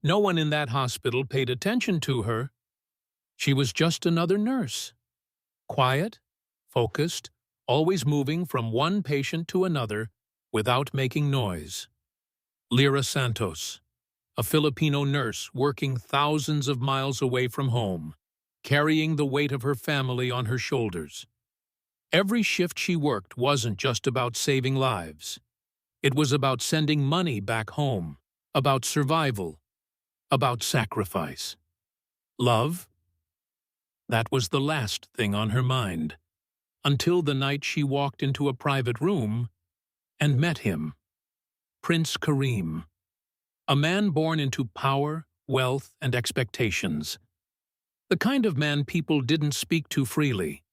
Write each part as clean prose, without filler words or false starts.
No one in that hospital paid attention to her. She was just another nurse. Quiet, focused, always moving from one patient to another without making noise. Lyra Santos, a Filipino nurse working thousands of miles away from home, carrying the weight of her family on her shoulders. Every shift she worked wasn't just about saving lives. It was about sending money back home, about survival, about sacrifice. Love? That was the last thing on her mind, until the night she walked into a private room and met him, Prince Kareem, a man born into power, wealth, and expectations. The kind of man people didn't speak to freely.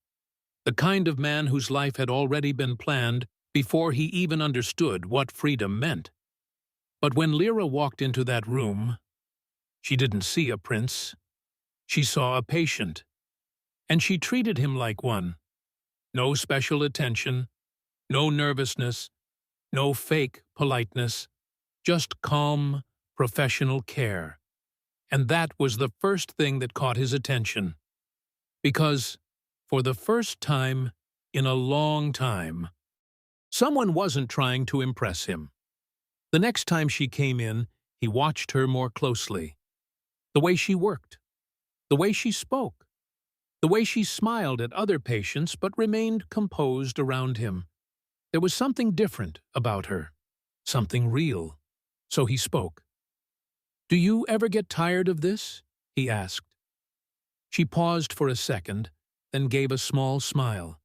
The kind of man whose life had already been planned before he even understood what freedom meant. But when Lyra walked into that room, she didn't see a prince. She saw a patient. And she treated him like one. No special attention, no nervousness, no fake politeness, just calm, professional care. And that was the first thing that caught his attention. Because, for the first time in a long time, someone wasn't trying to impress him. The next time she came in, he watched her more closely. The way she worked, the way she spoke, the way she smiled at other patients but remained composed around him. There was something different about her, something real. So he spoke. "Do you ever get tired of this?" he asked. She paused for a second, then gave a small smile.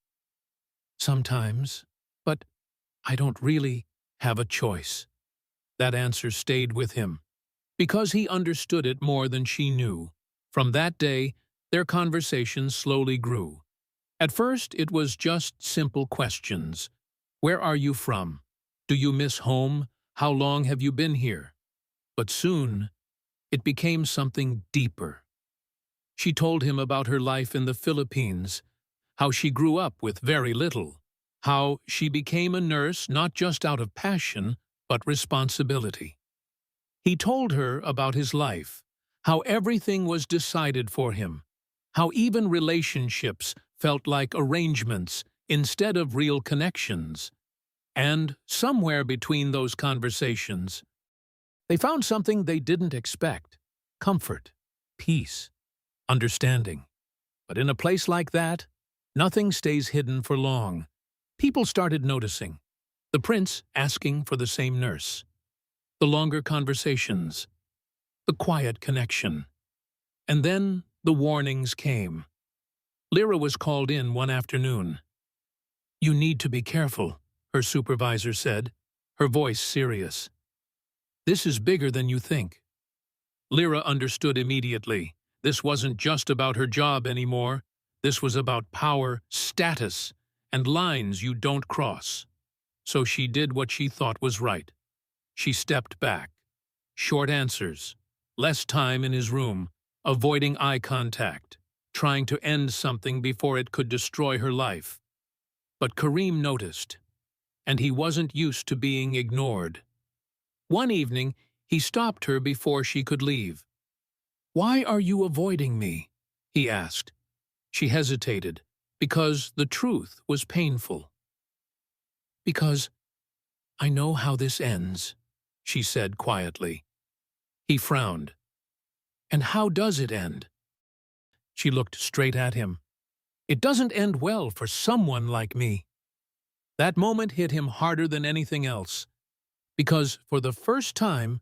"Sometimes, but I don't really have a choice." That answer stayed with him, because he understood it more than she knew. From that day, their conversation slowly grew. At first, it was just simple questions. Where are you from? Do you miss home? How long have you been here? But soon, it became something deeper. She told him about her life in the Philippines, how she grew up with very little, how she became a nurse not just out of passion, but responsibility. He told her about his life, how everything was decided for him, how even relationships felt like arrangements instead of real connections. And somewhere between those conversations, they found something they didn't expect: comfort, peace, understanding. But in a place like that, nothing stays hidden for long. People started noticing. The prince asking for the same nurse. The longer conversations. The quiet connection. And then the warnings came. Lyra was called in one afternoon. "You need to be careful," her supervisor said, her voice serious. "This is bigger than you think." Lyra understood immediately. This wasn't just about her job anymore. This was about power, status, and lines you don't cross. So she did what she thought was right. She stepped back. Short answers, less time in his room, avoiding eye contact, trying to end something before it could destroy her life. But Kareem noticed, and he wasn't used to being ignored. One evening, he stopped her before she could leave. "Why are you avoiding me?" he asked. She hesitated, because the truth was painful. "Because I know how this ends," she said quietly. He frowned. "And how does it end?" She looked straight at him. "It doesn't end well for someone like me." That moment hit him harder than anything else, because for the first time,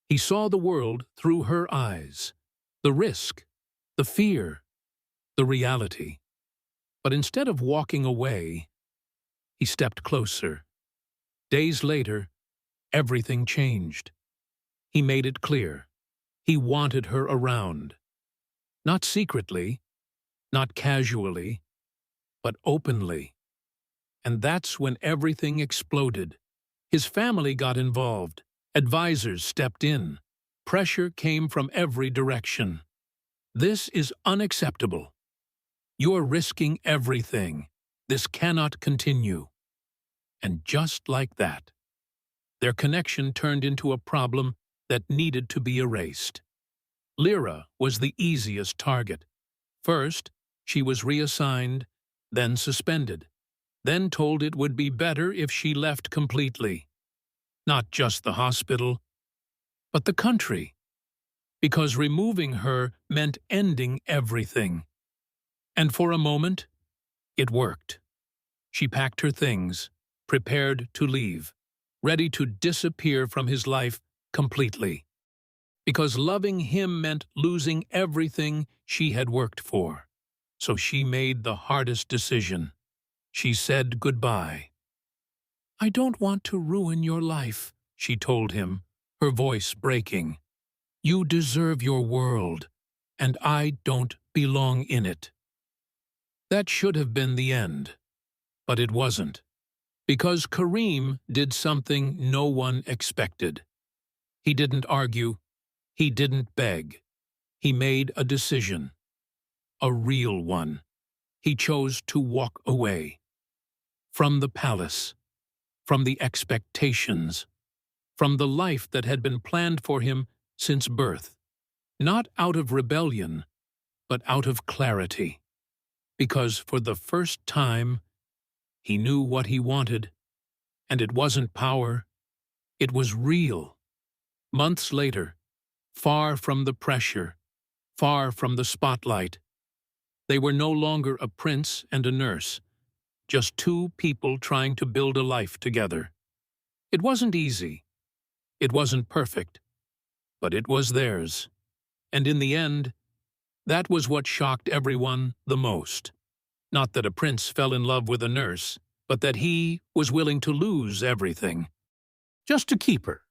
he saw the world through her eyes. The risk, the fear, the reality. But instead of walking away, he stepped closer. Days later, everything changed. He made it clear. He wanted her around. Not secretly, not casually, but openly. And that's when everything exploded. His family got involved. Advisors stepped in. Pressure came from every direction. "This is unacceptable. You're risking everything. This cannot continue." And just like that, their connection turned into a problem that needed to be erased. Lyra was the easiest target. First, she was reassigned, then suspended, then told it would be better if she left completely. Not just the hospital, but the country. Because removing her meant ending everything. And for a moment, it worked. She packed her things, prepared to leave, ready to disappear from his life completely. Because loving him meant losing everything she had worked for. So she made the hardest decision. She said goodbye. "I don't want to ruin your life," she told him, her voice breaking. "You deserve your world, and I don't belong in it." That should have been the end, but it wasn't. Because Kareem did something no one expected. He didn't argue. He didn't beg. He made a decision. A real one. He chose to walk away. From the palace. From the expectations. From the life that had been planned for him since birth. Not out of rebellion, but out of clarity. Because for the first time, he knew what he wanted. And it wasn't power. It was real. Months later, far from the pressure, far from the spotlight, they were no longer a prince and a nurse, just two people trying to build a life together. It wasn't easy. It wasn't perfect. But it was theirs. And in the end, that was what shocked everyone the most. Not that a prince fell in love with a nurse, but that he was willing to lose everything, just to keep her.